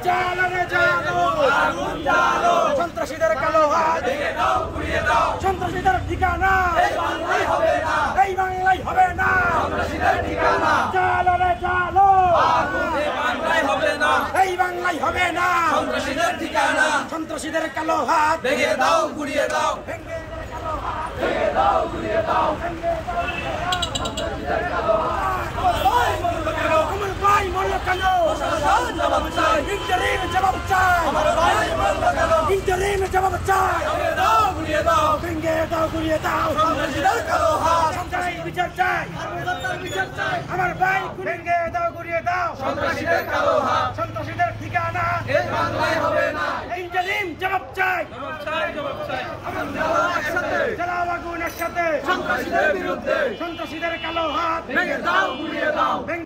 জ্বালো রে জ্বালো, আগুন জ্বালো, সন্ত্রাসীদের কালো হাত ভেঙে দাও, গুড়িয়ে দাও, সন্ত্রাসীদের ঠিকানা এই বাংলায় হবে না, এই বাংলায় হবে না, সন্ত্রাসীদের ঠিকানা জ্বালো রে জ্বালো, আগুন এই বাংলায় হবে না, এই বাংলায় হবে না, সন্ত্রাসীদের ঠিকানা, সন্ত্রাসীদের কালো হাত ভেঙে দাও, গুড়িয়ে দাও, ভেঙে কালো হাত ভেঙে দাও, গুড়িয়ে দাও, ভেঙে সন্ত্রাসীদের কালো হাত। আমার ভাই মরল কেন? প্রশাসন জবাব চাই, ইন্টারিম জবাব চাই, আমার ভাই মরল কেন? ইন্টারিম জবাব চাই, ভেঙে দাও, গুড়িয়ে দাও, ভেঙে দাও, গুড়িয়ে দাও, সন্ত্রাসীদের কালো হাত, সন্ত্রাসীর বিচার চাই, বিচার চাই, আমার ভাই ভেঙে দাও, গুড়িয়ে দাও, সন্ত্রাসীদের কালো হাত, সন্ত্রাসীদের ঠিকানা এই বাংলায় হবে না, ইন্টারিম জবাব চাই, জবাব চাই, জবাব চাই, আমার একসাথে জ্বালাও আগুন একসাথে, সন্ত্রাসীদের বিরুদ্ধে, সন্ত্রাসীদের কালো হাত ভেঙে দাও, গুড়িয়ে দাও, ভেঙে